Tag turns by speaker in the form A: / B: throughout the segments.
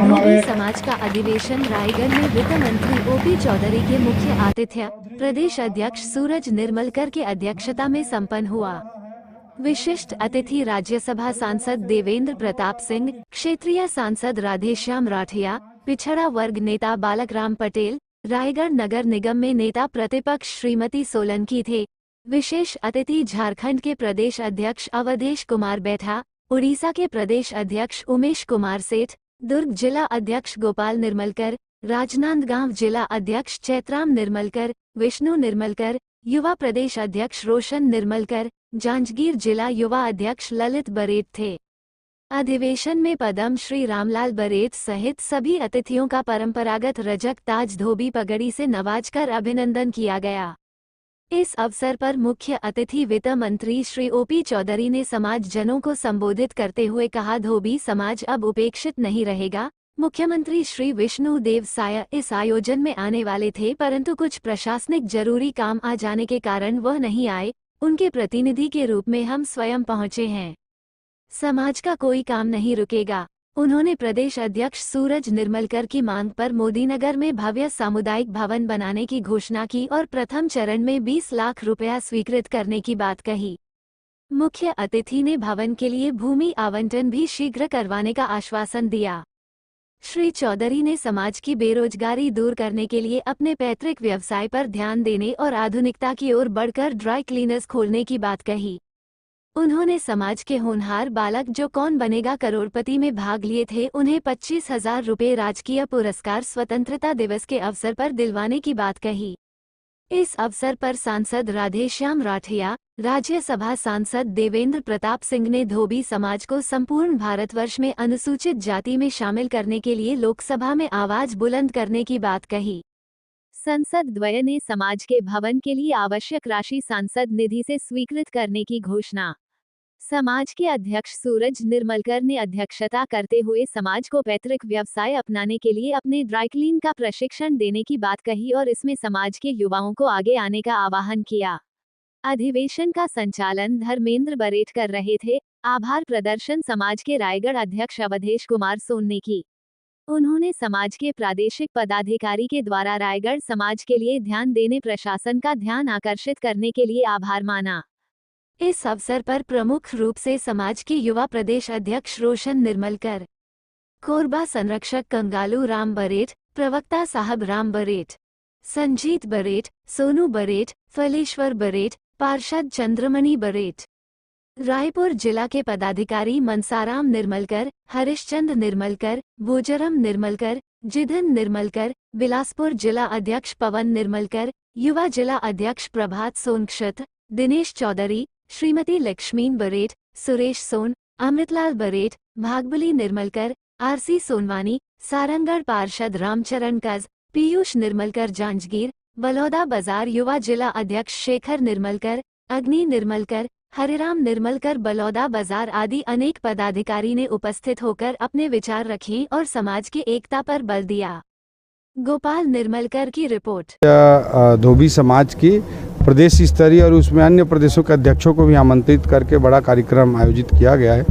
A: धोबी समाज का अधिवेशन रायगढ़ में वित्त मंत्री ओपी चौधरी के मुख्य आतिथ्य प्रदेश अध्यक्ष सूरज निर्मलकर की अध्यक्षता में संपन्न हुआ। विशिष्ट अतिथि राज्यसभा सांसद देवेंद्र प्रताप सिंह, क्षेत्रीय सांसद राधेश्याम राठिया, पिछड़ा वर्ग नेता बालकराम पटेल, रायगढ़ नगर निगम में नेता प्रतिपक्ष श्रीमती सोलंकी थे। विशेष अतिथि झारखंड के प्रदेश अध्यक्ष अवधेश कुमार बैठा, उड़ीसा के प्रदेश अध्यक्ष उमेश कुमार सेठ, दुर्ग जिला अध्यक्ष गोपाल निर्मलकर, राजनांदगांव जिला अध्यक्ष चैत्राम निर्मलकर, विष्णु निर्मलकर, युवा प्रदेश अध्यक्ष रोशन निर्मलकर, जांजगीर जिला युवा अध्यक्ष ललित बरेट थे। अधिवेशन में पद्म श्री रामलाल बरेट सहित सभी अतिथियों का परंपरागत रजक ताज धोबी पगड़ी से नवाजकर अभिनंदन किया गया। इस अवसर पर मुख्य अतिथि वित्त मंत्री श्री ओपी चौधरी ने समाज जनों को संबोधित करते हुए कहा, धोबी समाज अब उपेक्षित नहीं रहेगा। मुख्यमंत्री श्री विष्णु देव साय इस आयोजन में आने वाले थे, परंतु कुछ प्रशासनिक जरूरी काम आ जाने के कारण वह नहीं आए। उनके प्रतिनिधि के रूप में हम स्वयं पहुंचे हैं। समाज का कोई काम नहीं रुकेगा। उन्होंने प्रदेश अध्यक्ष सूरज निर्मलकर की मांग पर मोदीनगर में भव्य सामुदायिक भवन बनाने की घोषणा की और प्रथम चरण में 20 लाख रुपया स्वीकृत करने की बात कही। मुख्य अतिथि ने भवन के लिए भूमि आवंटन भी शीघ्र करवाने का आश्वासन दिया। श्री चौधरी ने समाज की बेरोजगारी दूर करने के लिए अपने पैतृक व्यवसाय पर ध्यान देने और आधुनिकता की ओर बढ़कर ड्राई क्लीनर्स खोलने की बात कही। उन्होंने समाज के होनहार बालक जो कौन बनेगा करोड़पति में भाग लिए थे, उन्हें 25,000 रुपये राजकीय पुरस्कार स्वतंत्रता दिवस के अवसर पर दिलवाने की बात कही। इस अवसर पर सांसद राधेश्याम राठिया, राज्यसभा सांसद देवेंद्र प्रताप सिंह ने धोबी समाज को संपूर्ण भारतवर्ष में अनुसूचित जाति में शामिल करने के लिए लोकसभा में आवाज बुलंद करने की बात कही। संसद द्वय ने समाज के भवन के लिए आवश्यक राशि सांसद निधि से स्वीकृत करने की घोषणा। समाज के अध्यक्ष सूरज निर्मलकर ने अध्यक्षता करते हुए समाज को पैतृक व्यवसाय अपनाने के लिए अपने ड्राईक्लीन का प्रशिक्षण देने की बात कही और इसमें समाज के युवाओं को आगे आने का आह्वान किया। अधिवेशन का संचालन धर्मेंद्र बरेट कर रहे थे। आभार प्रदर्शन समाज के रायगढ़ अध्यक्ष अवधेश कुमार सोन ने की। उन्होंने समाज के प्रादेशिक पदाधिकारी के द्वारा रायगढ़ समाज के लिए ध्यान देने प्रशासन का ध्यान आकर्षित करने के लिए आभार माना। इस अवसर पर प्रमुख रूप से समाज के युवा प्रदेश अध्यक्ष रोशन निर्मलकर, कोरबा संरक्षक कंगालू राम बरेट, प्रवक्ता साहब राम बरेट, संजीत बरेट, सोनू बरेट, फलेश्वर बरेट, पार्षद चंद्रमणि बरेट, रायपुर जिला के पदाधिकारी मनसाराम निर्मलकर, हरिश्चंद्र निर्मलकर, बोजरम निर्मलकर, जिधन निर्मलकर, बिलासपुर जिला अध्यक्ष पवन निर्मलकर, युवा जिला अध्यक्ष प्रभात सोनक्षत, दिनेश चौधरी, श्रीमती लक्ष्मीन बरेट, सुरेश सोन, अमृतलाल बरेट, भागबली निर्मलकर, आरसी सोनवानी, सारंगढ़ पार्षद रामचरण कज, पीयूष निर्मलकर जांजगीर, बलौदा बाजार युवा जिला अध्यक्ष शेखर निर्मलकर, अग्नि निर्मलकर, हरिराम निर्मलकर, बलौदा बाजार आदि अनेक पदाधिकारी ने उपस्थित होकर अपने विचार रखे और समाज की एकता पर बल दिया। गोपाल निर्मलकर की रिपोर्ट।
B: धोबी समाज की प्रदेश स्तरीय और उसमें अन्य प्रदेशों के अध्यक्षों को भी आमंत्रित करके बड़ा कार्यक्रम आयोजित किया गया है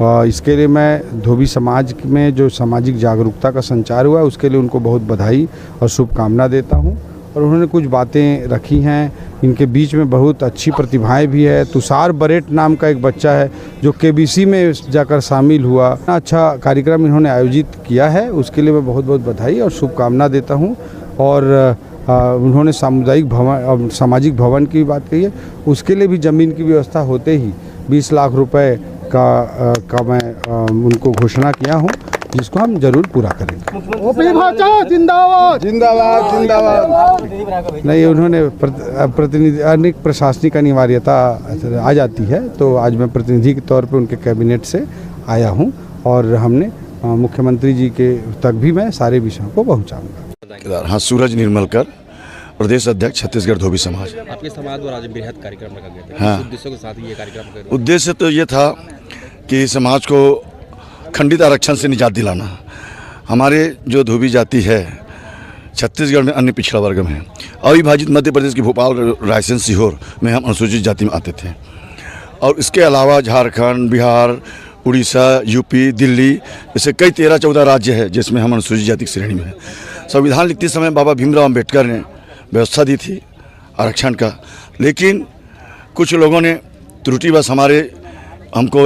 B: और इसके लिए मैं धोबी समाज में जो सामाजिक जागरूकता का संचार हुआ है उसके लिए उनको बहुत बधाई और शुभकामना देता हूं। और उन्होंने कुछ बातें रखी हैं, इनके बीच में बहुत अच्छी प्रतिभाएं भी है। तुषार बरेट नाम का एक बच्चा है जो केबीसी में जाकर शामिल हुआ। अच्छा कार्यक्रम इन्होंने आयोजित किया है, उसके लिए मैं बहुत बहुत बधाई और शुभकामना देता हूं। और उन्होंने सामुदायिक भवन सामाजिक भवन की बात कही है, उसके लिए भी ज़मीन की व्यवस्था होते ही 20 लाख रुपए का मैं उनको घोषणा किया हूं, जिसको हम जरूर पूरा करेंगे।
C: ओपी भाचा जिंदाबाद
B: जिंदाबाद जिंदाबाद। नहीं, उन्होंने प्रतिनिधि अनेक प्रशासनिक अनिवार्यता आ जाती है, तो आज मैं प्रतिनिधि के तौर पे उनके कैबिनेट से आया हूं और हमने मुख्यमंत्री जी के तक भी मैं सारे विषयों को पहुंचाऊंगा।
D: हाँ, सूरज निर्मलकर, प्रदेश अध्यक्ष छत्तीसगढ़ धोबी समाज।
E: आपके समाज द्वारा आज बृहद कार्यक्रम रखा गया था।
D: हाँ,
E: उद्देश्यों के साथ ये कार्यक्रम
D: उद्देश्य तो ये था कि समाज को खंडित आरक्षण से निजात दिलाना। हमारे जो धोबी जाति है छत्तीसगढ़ में अन्य पिछड़ा वर्ग में है। अविभाजित मध्य प्रदेश की भोपाल, रायसेन, सीहोर में हम अनुसूचित जाति में आते थे और इसके अलावा झारखंड, बिहार, उड़ीसा, यूपी, दिल्ली, ऐसे कई 13-14 राज्य है जिसमें हम अनुसूचित जाति की श्रेणी में हैं। संविधान लिखते समय बाबा भीमराव अम्बेडकर ने व्यवस्था दी थी आरक्षण का, लेकिन कुछ लोगों ने त्रुटिवश हमको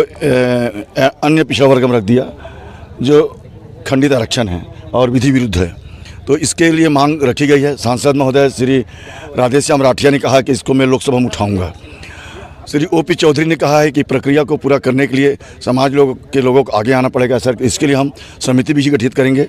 D: अन्य पिछड़ा वर्ग में रख दिया, जो खंडित आरक्षण है और विधि विरुद्ध है। तो इसके लिए मांग रखी गई है। सांसद महोदय श्री राधेश्याम राठिया ने कहा कि इसको मैं लोकसभा में उठाऊंगा। श्री ओपी चौधरी ने कहा है कि प्रक्रिया को पूरा करने के लिए समाज के लोगों को आगे आना पड़ेगा सर। इसके लिए हम समिति भी गठित करेंगे।